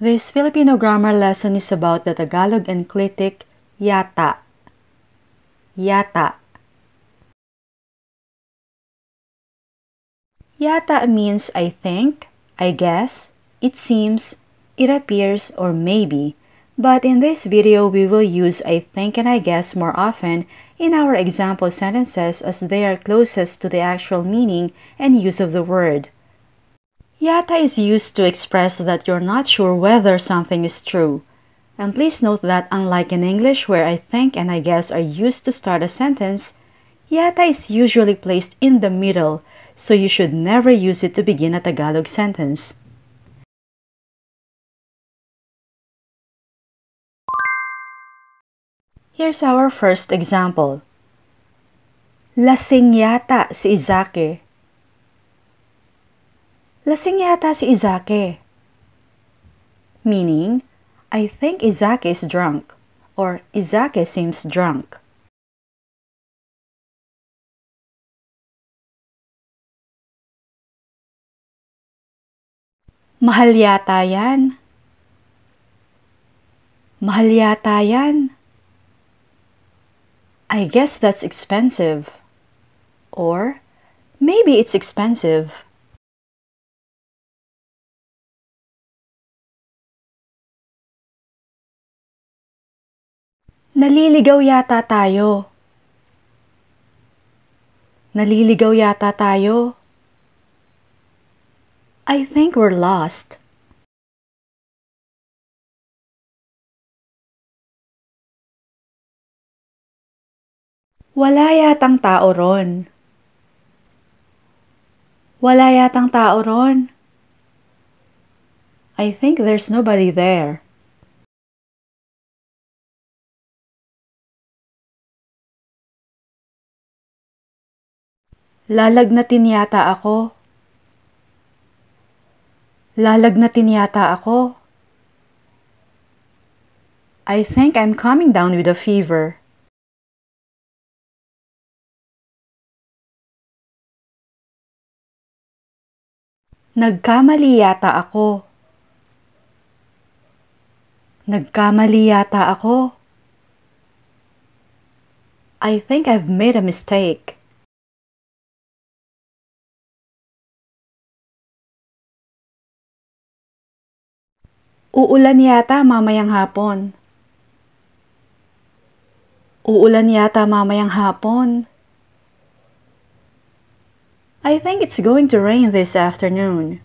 This Filipino grammar lesson is about the Tagalog enclitic yata. Yata. Yata means I think, I guess, it seems, it appears, or maybe. But in this video, we will use I think and I guess more often in our example sentences as they are closest to the actual meaning and use of the word. Yata is used to express that you're not sure whether something is true. And please note that unlike in English where I think and I guess are used to start a sentence, yata is usually placed in the middle, so you should never use it to begin a Tagalog sentence. Here's our first example. Lasing yata si Izake. Lasing yata si Izake. Meaning, I think Izake is drunk, or Izake seems drunk. Mahal yata yan. Mahal yata yan. I guess that's expensive. Or, maybe it's expensive. Naliligaw yata tayo. Naliligaw yata tayo. I think we're lost. Wala yatang tao ron. Wala yatang tao ron. I think there's nobody there. Lalagnatin yata ako. Lalagnatin yata ako. I think I'm coming down with a fever. Nagkamali yata ako. Nagkamali yata ako. I think I've made a mistake. Uulan yata mamayang hapon. Uulan yata mamayang hapon. I think it's going to rain this afternoon.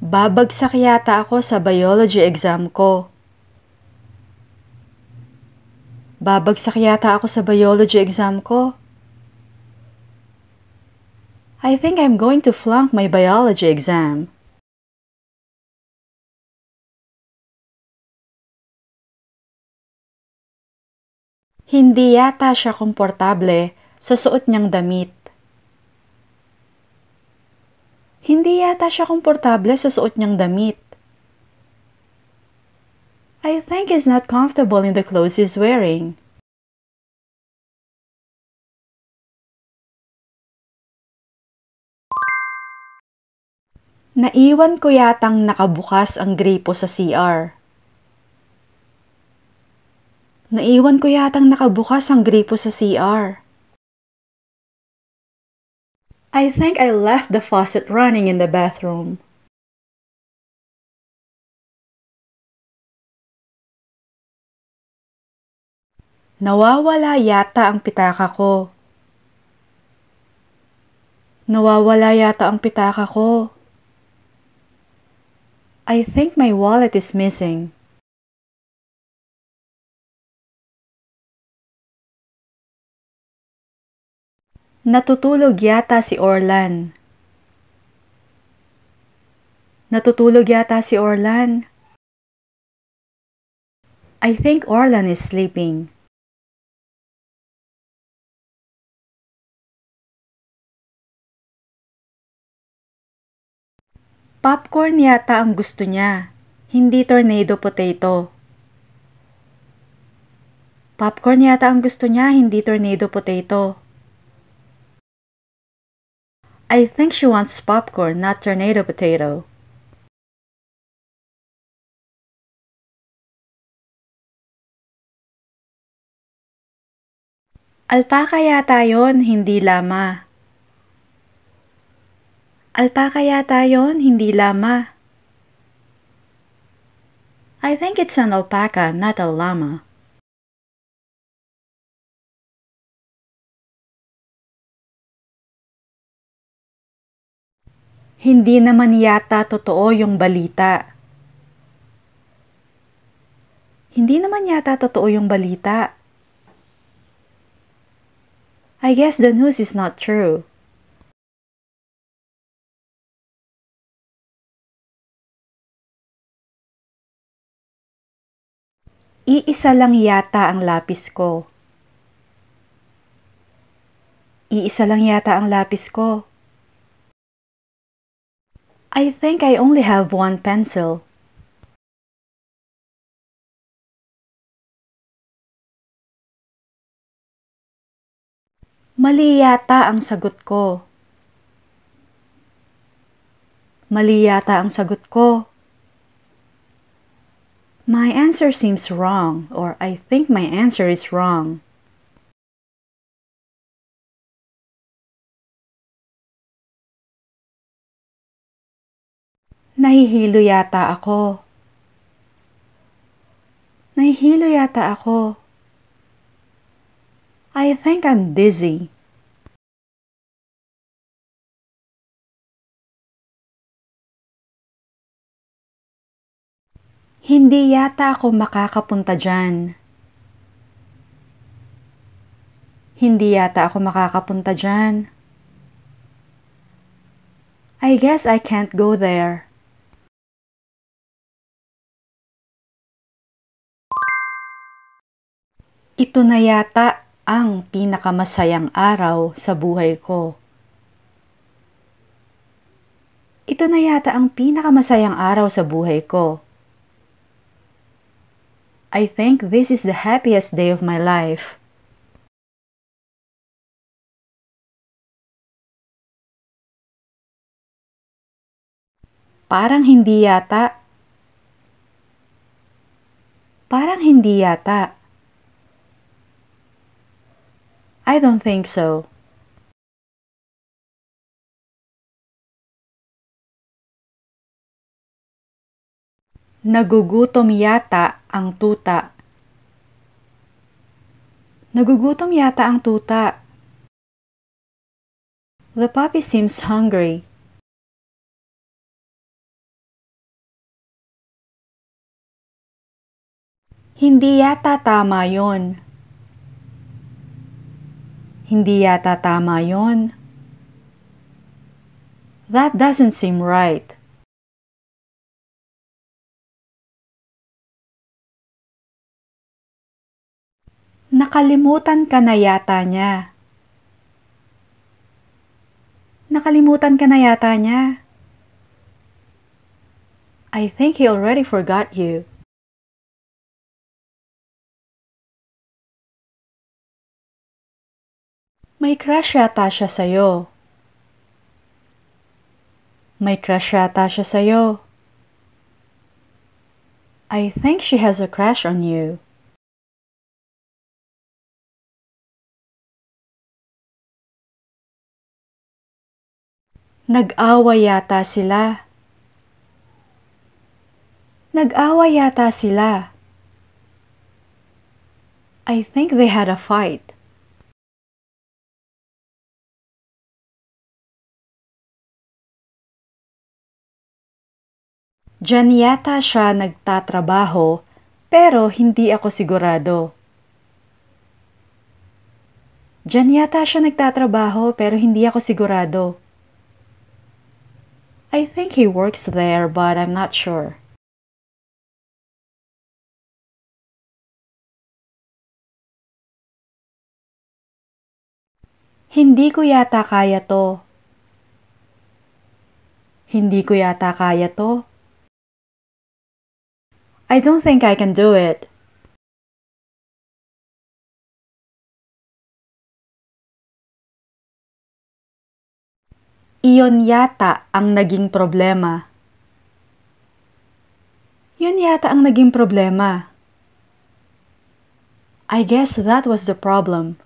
Babagsak yata ako sa biology exam ko. Babagsak yata ako sa biology exam ko. I think I'm going to flunk my biology exam. Hindi yata siya komportable sa suot niyang damit. Hindi yata siya komportable sa suot niyang damit. I think he's not comfortable in the clothes he's wearing. Naiwan ko yatang nakabukas ang gripo sa CR. Naiwan ko yatang nakabukas ang gripo sa CR. I think I left the faucet running in the bathroom. Nawawala yata ang pitaka ko. Nawawala yata ang pitaka ko. I think my wallet is missing. Natutulog yata si Orlan. Natutulog yata si Orlan. I think Orlan is sleeping. Popcorn yata ang gusto niya, hindi tornado potato. Popcorn yata ang gusto niya, hindi tornado potato. I think she wants popcorn, not tornado potato. Alpaka yata yon, hindi lama. Alpaka yata yon, hindi lama. I think it's an alpaca, not a llama. Hindi naman yata totoo yung balita. Hindi naman yata totoo yung balita. I guess the news is not true. Iisa lang yata ang lapis ko. Iisa lang yata ang lapis ko. I think I only have one pencil. Mali yata ang sagot ko. Mali yata ang sagot ko. My answer seems wrong, or I think my answer is wrong. Nahihilo yata ako. Nahihilo yata ako. I think I'm dizzy. Hindi yata ako makakapunta dyan. Hindi yata ako makakapunta dyan. I guess I can't go there. Ito na yata ang pinakamasayang araw sa buhay ko. Ito na yata ang pinakamasayang araw sa buhay ko. I think this is the happiest day of my life. Parang hindi yata. Parang hindi yata. I don't think so. Nagugutom yata ang tuta. Nagugutom yata ang tuta. The puppy seems hungry. Hindi yata tama yon. Hindi yata tama yon. That doesn't seem right. Nakalimutan ka na yata niya. Nakalimutan ka na yata niya. I think he already forgot you. May crush yata siya sa'yo. May crush yata siya sa'yo. I think she has a crush on you. Nag-away yata sila. Nag-away yata sila. I think they had a fight. Diyan yata siya nagtatrabaho, pero hindi ako sigurado. Diyan yata siya nagtatrabaho, pero hindi ako sigurado. I think he works there, but I'm not sure. Hindi ko yata kaya to. Hindi ko yata kaya to. I don't think I can do it. Iyon yata ang naging problema. Yun yata ang naging problema. I guess that was the problem.